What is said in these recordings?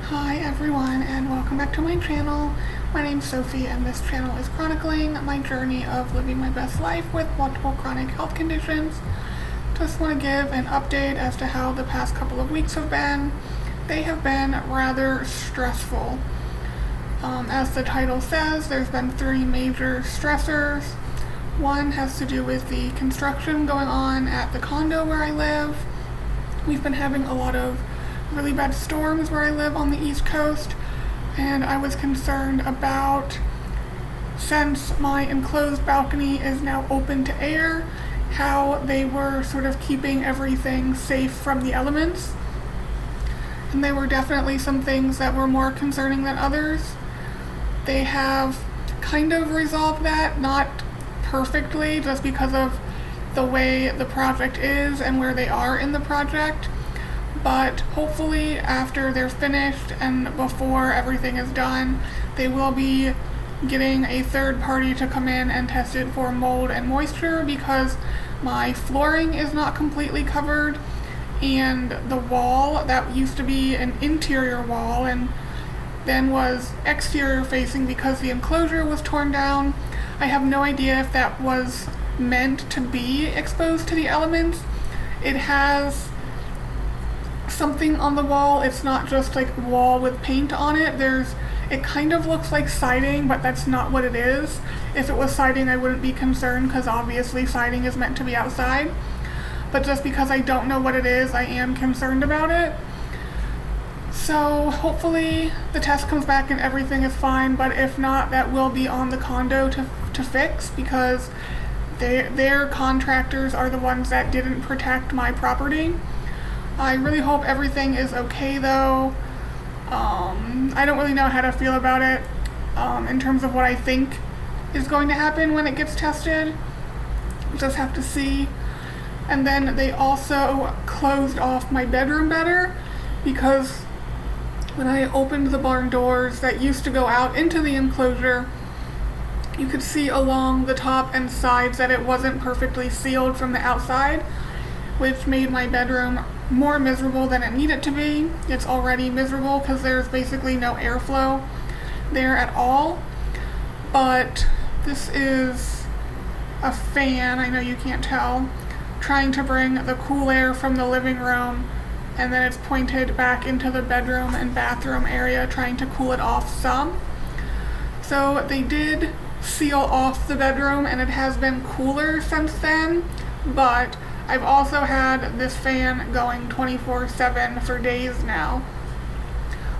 Hi everyone, and welcome back to my channel. My name's Sophie, and this channel is chronicling my journey of living my best life with multiple chronic health conditions. Just want to give an update as to how the past couple of weeks have been. They have been rather stressful. As the title says, there's been 3 major stressors. One has to do with the construction going on at the condo where I live. We've been having a lot of really bad storms where I live on the East Coast, and I was concerned about, since my enclosed balcony is now open to air, how they were sort of keeping everything safe from the elements. And there were definitely some things that were more concerning than others. They have kind of resolved that, not perfectly, just because of the way the project is and where they are in the project. But hopefully after they're finished and before everything is done, they will be getting a third party to come in and test it for mold and moisture, because my flooring is not completely covered, and the wall that used to be an interior wall and then was exterior facing because the enclosure was torn down. I have no idea if that was meant to be exposed to the elements. It has something on the wall. It's not just like wall with paint on it. It kind of looks like siding, but that's not what it is. If it was siding, I wouldn't be concerned, because obviously siding is meant to be outside. But just because I don't know what it is, I am concerned about it. So hopefully the test comes back and everything is fine, but if not, that will be on the condo to fix, because their contractors are the ones that didn't protect my property. I really hope everything is okay though. I don't really know how to feel about it in terms of what I think is going to happen when it gets tested. We'll just have to see. And then they also closed off my bedroom better, because when I opened the barn doors that used to go out into the enclosure, you could see along the top and sides that it wasn't perfectly sealed from the outside, which made my bedroom more miserable than it needed to be. It's already miserable because there's basically no airflow there at all. But this is a fan, I know you can't tell, trying to bring the cool air from the living room, and then it's pointed back into the bedroom and bathroom area, trying to cool it off some. So they did seal off the bedroom, and it has been cooler since then, but I've also had this fan going 24/7 for days now,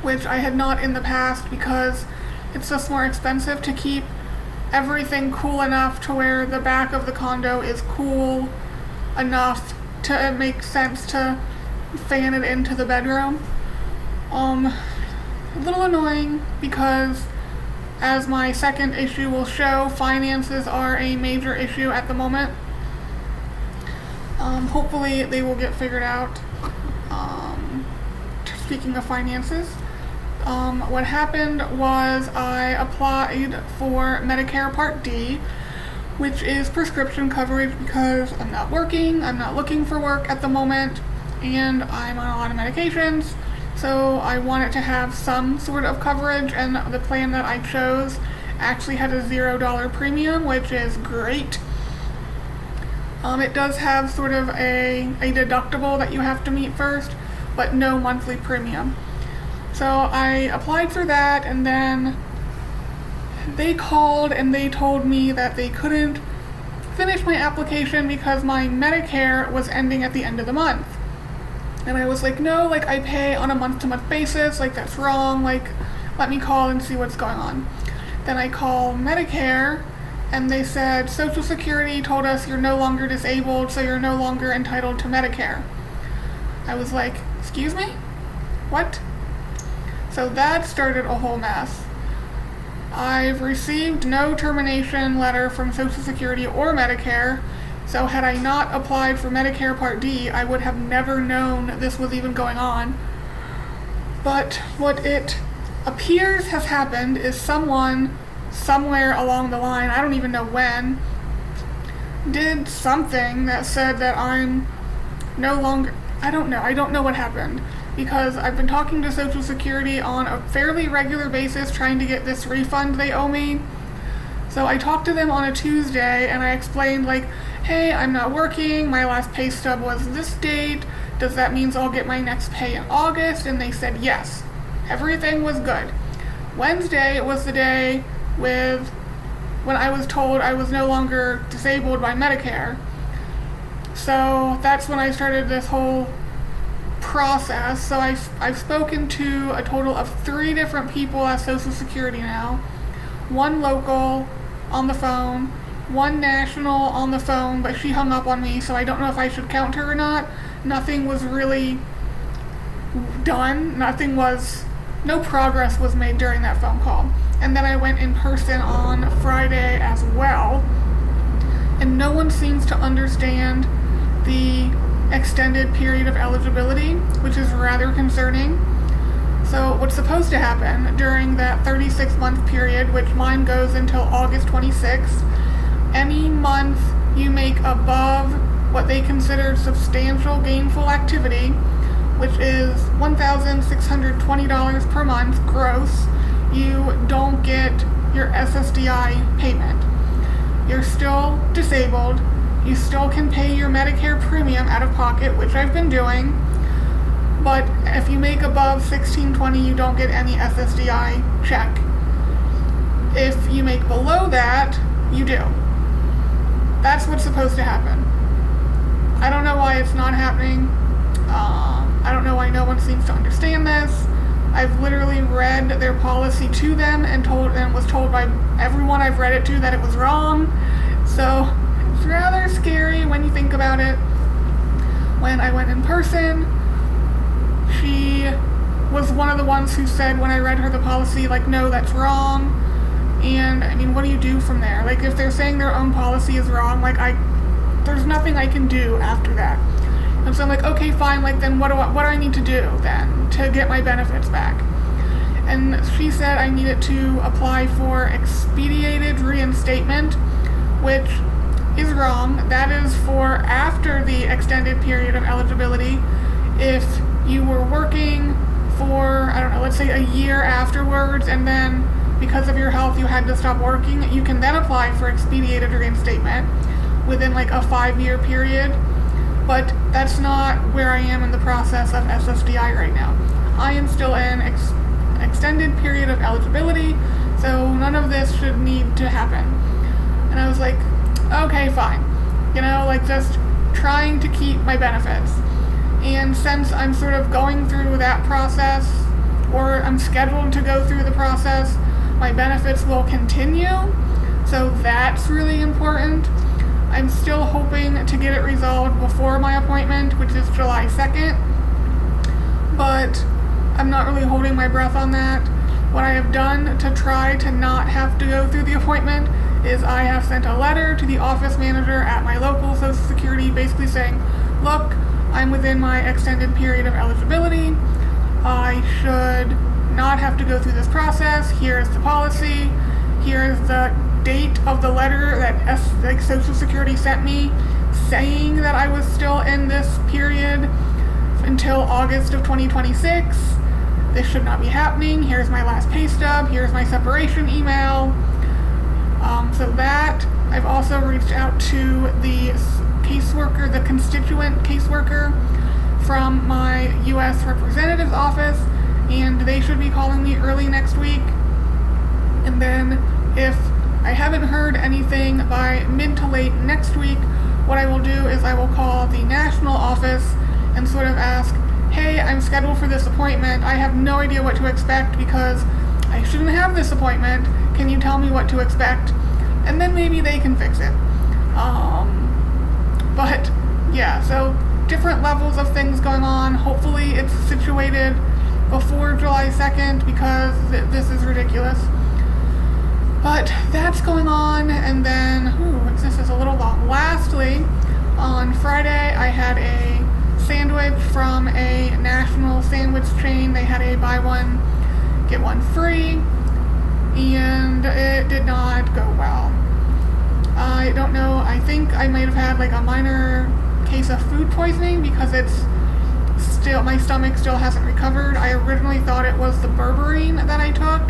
which I had not in the past, because it's just more expensive to keep everything cool enough to where the back of the condo is cool enough to make sense to fan it into the bedroom. A little annoying, because as my second issue will show, finances are a major issue at the moment. Hopefully they will get figured out. Speaking of finances, what happened was I applied for Medicare Part D, which is prescription coverage, because I'm not working, I'm not looking for work at the moment, and I'm on a lot of medications, so I wanted to have some sort of coverage, and the plan that I chose actually had a $0 premium, which is great. It does have sort of a deductible that you have to meet first, but no monthly premium. So I applied for that, and then they called and they told me that they couldn't finish my application because my Medicare was ending at the end of the month. And I was like, no, like I pay on a month-to-month basis, like that's wrong, like let me call and see what's going on. Then I call Medicare, and they said Social Security told us you're no longer disabled, so you're no longer entitled to Medicare. I was like, excuse me? What? So that started a whole mess. I've received no termination letter from Social Security or Medicare, so had I not applied for Medicare Part D, I would have never known this was even going on. But what it appears has happened is someone, somewhere along the line, I don't even know when, did something that said that I'm no longer, I don't know what happened, because I've been talking to Social Security on a fairly regular basis trying to get this refund they owe me. So I talked to them on a Tuesday and I explained like, hey, I'm not working, my last pay stub was this date, does that mean I'll get my next pay in August? And they said yes. Everything was good. Wednesday was the day when I was told I was no longer disabled by Medicare. So that's when I started this whole process. So I've spoken to a total of 3 different people at Social Security now. 1 local on the phone, 1 national on the phone, but she hung up on me, so I don't know if I should count her or not. Nothing was really done. No progress was made during that phone call. And then I went in person on Friday as well. And no one seems to understand the extended period of eligibility, which is rather concerning. So what's supposed to happen during that 36-month period, which mine goes until August 26th, any month you make above what they consider substantial gainful activity, which is $1,620 per month gross, you don't get your SSDI payment. You're still disabled. You still can pay your Medicare premium out of pocket, which I've been doing. But if you make above $1,620, you don't get any SSDI check. If you make below that, you do. That's what's supposed to happen. I don't know why it's not happening. I don't know why no one seems to understand this. I've literally read their policy to them and was told by everyone I've read it to that it was wrong. So it's rather scary when you think about it. When I went in person, she was one of the ones who said when I read her the policy, like, no, that's wrong. And I mean, what do you do from there? Like, if they're saying their own policy is wrong, like, there's nothing I can do after that. And so I'm like, okay, fine, like, then what do I need to do then to get my benefits back? And she said I needed to apply for expedited reinstatement, which is wrong. That is for after the extended period of eligibility. If you were working for, I don't know, let's say a year afterwards, and then because of your health you had to stop working, you can then apply for expedited reinstatement within like a 5-year period. But that's not where I am in the process of SSDI right now. I am still in extended period of eligibility, so none of this should need to happen. And I was like, okay, fine. You know, like, just trying to keep my benefits. And since I'm sort of going through that process, or I'm scheduled to go through the process, my benefits will continue. So that's really important. I'm still hoping to get it resolved before my appointment, which is July 2nd. But I'm not really holding my breath on that. What I have done to try to not have to go through the appointment is I have sent a letter to the office manager at my local Social Security basically saying, look, I'm within my extended period of eligibility. I should not have to go through this process. Here's the policy. Here's the date of the letter that Social Security sent me saying that I was still in this period until August of 2026. This should not be happening. Here's my last pay stub. Here's my separation email. So that, I've also reached out to the caseworker, the constituent caseworker from my U.S. representative's office, and they should be calling me early next week. And then if I haven't heard anything by mid to late next week, what I will do is I will call the national office and sort of ask, hey, I'm scheduled for this appointment. I have no idea what to expect because I shouldn't have this appointment. Can you tell me what to expect? And then maybe they can fix it. But yeah, so different levels of things going on. Hopefully it's situated before July 2nd because this is ridiculous. But that's going on, and then, this is a little long. Lastly, on Friday, I had a sandwich from a national sandwich chain. They had a buy one, get one free, and it did not go well. I don't know, I think I might have had like a minor case of food poisoning because it's my stomach still hasn't recovered. I originally thought it was the berberine that I took,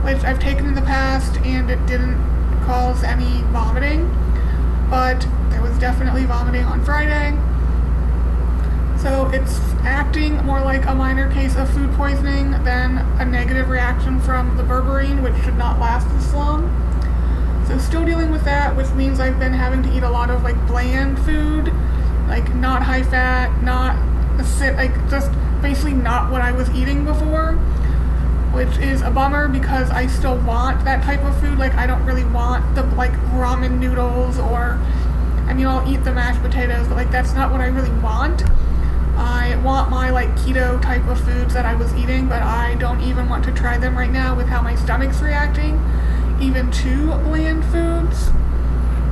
which I've taken in the past, and it didn't cause any vomiting, but there was definitely vomiting on Friday. So it's acting more like a minor case of food poisoning than a negative reaction from the berberine, which should not last this long. So still dealing with that, which means I've been having to eat a lot of like bland food, like not high fat, just basically not what I was eating before, which is a bummer because I still want that type of food. Like I don't really want the like ramen noodles, or I'll eat the mashed potatoes, but like that's not what I really want. I want my like keto type of foods that I was eating, but I don't even want to try them right now with how my stomach's reacting, even to bland foods.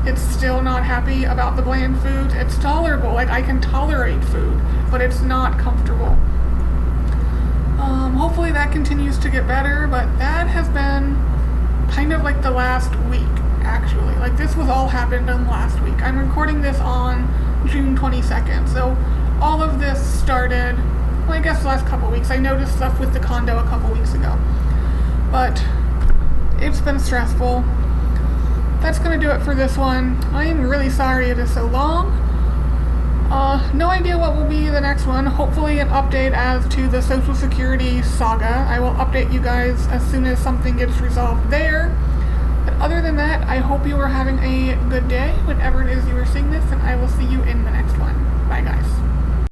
It's still not happy about the bland foods. It's tolerable, like I can tolerate food, but it's not comfortable. Hopefully that continues to get better, but that has been kind of like the last week, actually. Like this was all happened in last week. I'm recording this on June 22nd, so all of this started, well, I guess the last couple weeks. I noticed stuff with the condo a couple weeks ago, but it's been stressful. That's gonna do it for this one. I am really sorry it is so long. No idea what will be the next one. Hopefully an update as to the Social Security saga. I will update you guys as soon as something gets resolved there. But other than that, I hope you are having a good day whenever it is you are seeing this, and I will see you in the next one. Bye guys.